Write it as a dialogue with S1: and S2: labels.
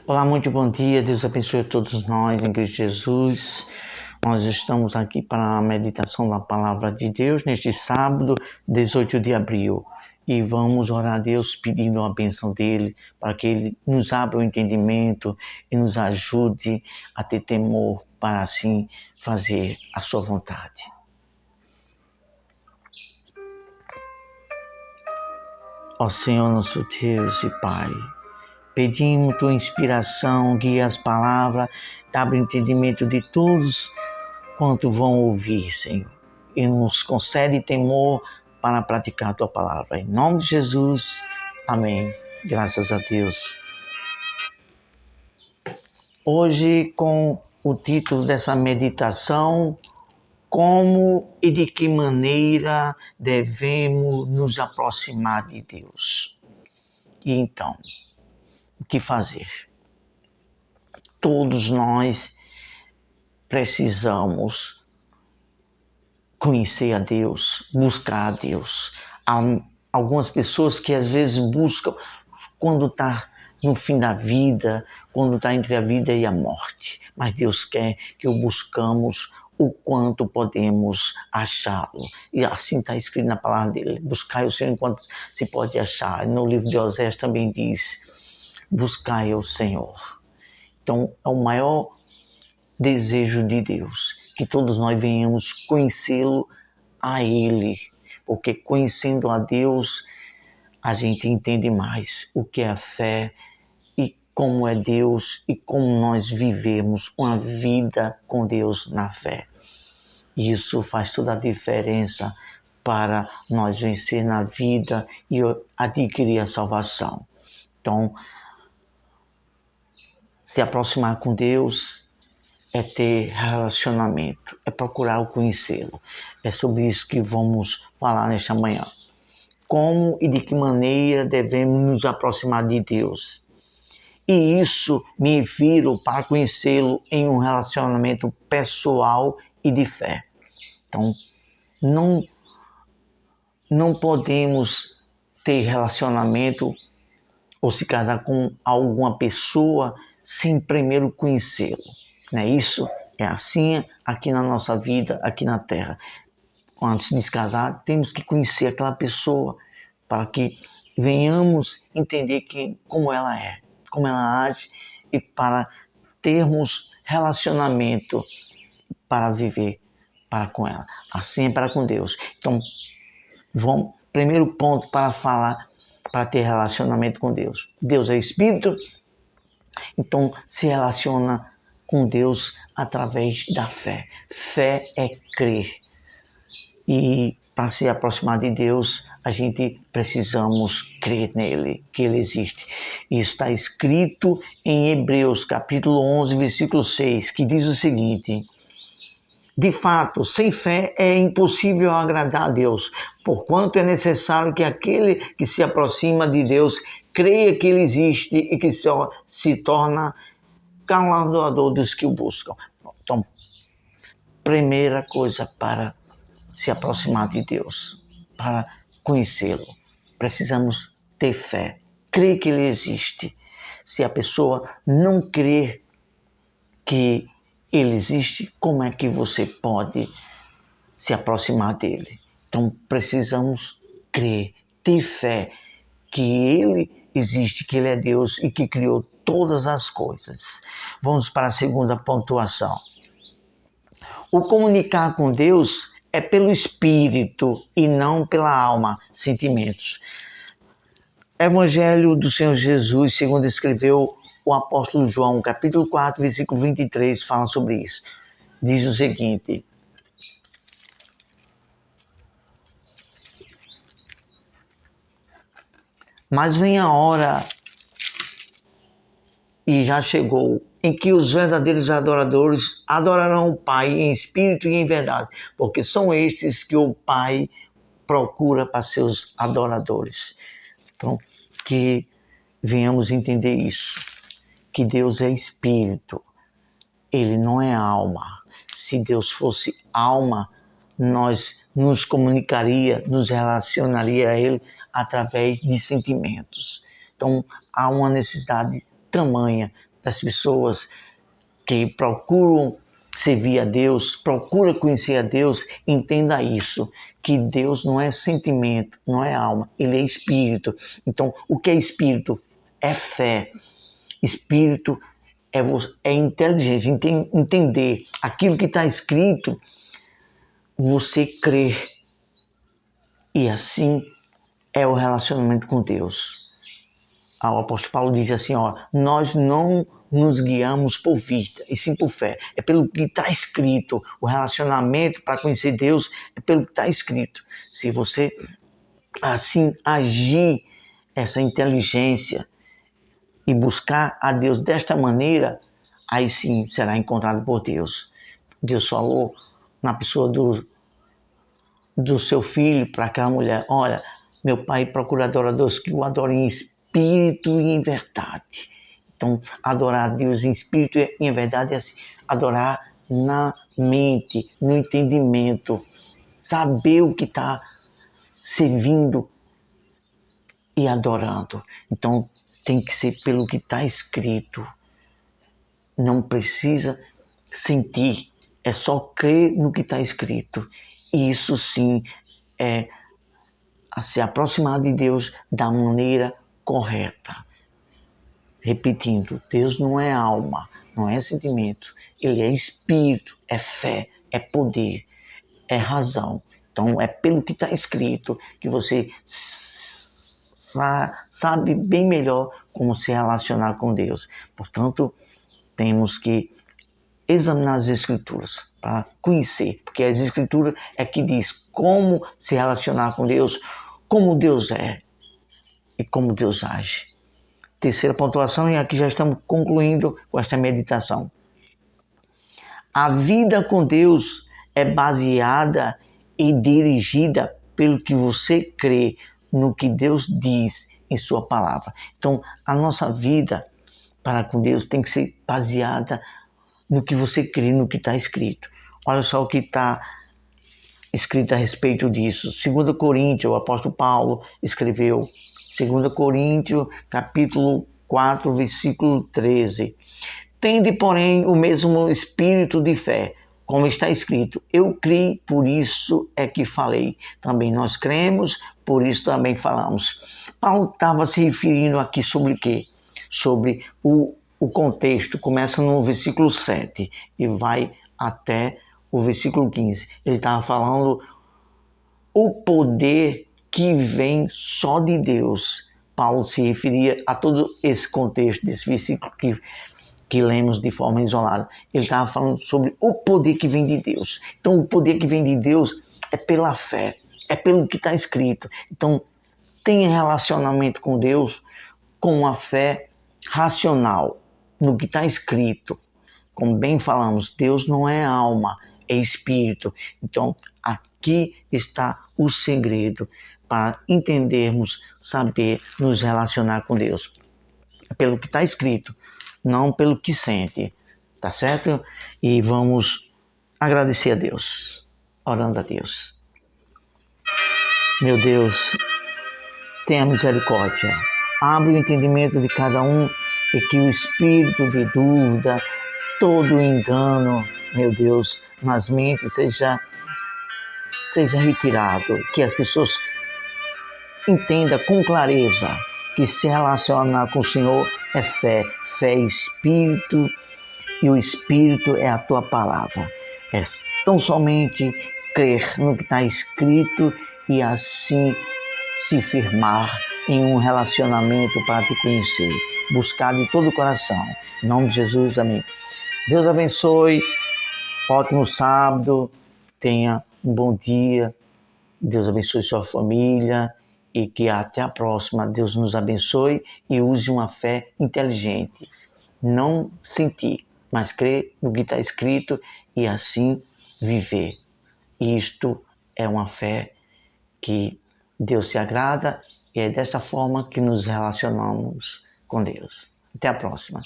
S1: Olá, muito bom dia, Deus abençoe a todos nós em Cristo Jesus. Nós estamos aqui para a meditação da Palavra de Deus neste sábado, 18 de abril. E vamos orar a Deus pedindo a bênção dEle para que Ele nos abra o entendimento e nos ajude a ter temor para assim fazer a sua vontade. Ó Senhor nosso Deus e Pai, pedimos tua inspiração, guia as palavras, abre o entendimento de todos quanto vão ouvir, Senhor. E nos concede temor para praticar a tua palavra. Em nome de Jesus, amém. Graças a Deus. Hoje, com o título dessa meditação, como e de que maneira devemos nos aproximar de Deus. E então, o que fazer? Todos nós precisamos conhecer a Deus, buscar a Deus. Há algumas pessoas que às vezes buscam quando está no fim da vida, quando está entre a vida e a morte. Mas Deus quer que o buscamos o quanto podemos achá-lo. E assim está escrito na palavra dele. Buscai o Senhor enquanto se pode achar. No livro de Osés também diz: buscai o Senhor. Então, é o maior desejo de Deus, que todos nós venhamos conhecê-lo a Ele, porque conhecendo a Deus, a gente entende mais o que é a fé e como é Deus e como nós vivemos uma vida com Deus na fé. Isso faz toda a diferença para nós vencer na vida e adquirir a salvação. Então, se aproximar com Deus é ter relacionamento, é procurar o conhecê-lo. É sobre isso que vamos falar nesta manhã. Como e de que maneira devemos nos aproximar de Deus. E isso me refiro para conhecê-lo em um relacionamento pessoal e de fé. Então, não podemos ter relacionamento ou se casar com alguma pessoa sem primeiro conhecê-lo. Não é isso? É assim aqui na nossa vida, aqui na Terra. Antes de se casar, temos que conhecer aquela pessoa para que venhamos entender como ela é, como ela age e para termos relacionamento para viver para com ela. Assim é para com Deus. Então, primeiro ponto para falar, para ter relacionamento com Deus. Deus é Espírito, então se relaciona com Deus através da fé. Fé é crer. E para se aproximar de Deus, a gente precisamos crer nele, que ele existe. Isso está escrito em Hebreus, capítulo 11, versículo 6, que diz o seguinte: de fato, sem fé é impossível agradar a Deus, porquanto é necessário que aquele que se aproxima de Deus creia que ele existe e que só se torna galardoador dos que o buscam. Então, primeira coisa para se aproximar de Deus, para conhecê-lo, precisamos ter fé, crer que ele existe. Se a pessoa não crer que ele existe, como é que você pode se aproximar dele? Então, precisamos crer, ter fé que ele existe, que ele é Deus e que criou todas as coisas. Vamos para a segunda pontuação. O comunicar com Deus é pelo Espírito e não pela alma, sentimentos. Evangelho do Senhor Jesus, segundo escreveu o apóstolo João, capítulo 4, versículo 23, fala sobre isso. Diz o seguinte: mas vem a hora, e já chegou, em que os verdadeiros adoradores adorarão o Pai em espírito e em verdade, porque são estes que o Pai procura para seus adoradores. Então, que venhamos entender isso, que Deus é espírito, ele não é alma. Se Deus fosse alma, nós nos comunicaria, nos relacionaria a ele através de sentimentos. Então, há uma necessidade tamanha das pessoas que procuram servir a Deus, procura conhecer a Deus, entenda isso, que Deus não é sentimento, não é alma, Ele é espírito. Então, o que é espírito? É fé. Espírito é inteligência, entender aquilo que está escrito, você crer. E assim é o relacionamento com Deus. O apóstolo Paulo diz assim, nós não nos guiamos por vista, e sim por fé. É pelo que está escrito. O relacionamento para conhecer Deus é pelo que está escrito. Se você assim agir essa inteligência e buscar a Deus desta maneira, aí sim será encontrado por Deus. Deus falou na pessoa do seu filho para aquela mulher, olha, meu pai procura adoradores que o adorem em espírito e em verdade. Então, adorar a Deus em espírito e em verdade é assim, adorar na mente, no entendimento, saber o que está servindo e adorando. Então, tem que ser pelo que está escrito. Não precisa sentir, é só crer no que está escrito. E isso sim é a se aproximar de Deus da maneira correta. Repetindo, Deus não é alma, não é sentimento, Ele é espírito, é fé, é poder, é razão. Então é pelo que está escrito que você sabe bem melhor como se relacionar com Deus. Portanto, temos que examinar as Escrituras para conhecer, porque as Escrituras é que diz como se relacionar com Deus, como Deus é e como Deus age. Terceira pontuação, e aqui já estamos concluindo com esta meditação. A vida com Deus é baseada e dirigida pelo que você crê no que Deus diz em sua palavra. Então, a nossa vida para com Deus tem que ser baseada no que você crê, no que está escrito. Olha só o que está escrito a respeito disso. 2 Coríntios, o apóstolo Paulo escreveu, 2 Coríntios, capítulo 4, versículo 13. Tende, porém, o mesmo espírito de fé, como está escrito, eu criei, por isso é que falei. Também nós cremos, por isso também falamos. Paulo estava se referindo aqui sobre o quê? Sobre o contexto, começa no versículo 7 e vai até o versículo 15. Ele estava falando o poder que vem só de Deus. Paulo se referia a todo esse contexto desse versículo que lemos de forma isolada. Ele estava falando sobre o poder que vem de Deus. Então, o poder que vem de Deus é pela fé, é pelo que está escrito. Então, tenha relacionamento com Deus com a fé racional, no que está escrito. Como bem falamos, Deus não é alma, é espírito. Então, aqui está o segredo para entendermos, saber nos relacionar com Deus. Pelo que está escrito, não pelo que sente. Tá certo? E vamos agradecer a Deus, orando a Deus. Meu Deus, tenha misericórdia. Abre o entendimento de cada um e que o espírito de dúvida, todo engano, meu Deus, nas mentes seja retirado. Que as pessoas entendam com clareza que se relacionar com o Senhor é fé. Fé é espírito e o espírito é a tua palavra. É tão somente crer no que está escrito e assim se firmar em um relacionamento para te conhecer. Buscar de todo o coração. Em nome de Jesus, amém. Deus abençoe. Ótimo sábado. Tenha um bom dia. Deus abençoe sua família. E que até a próxima. Deus nos abençoe e use uma fé inteligente. Não sentir, mas crer no que está escrito e assim viver. Isto é uma fé que Deus se agrada e é dessa forma que nos relacionamos com Deus. Até a próxima.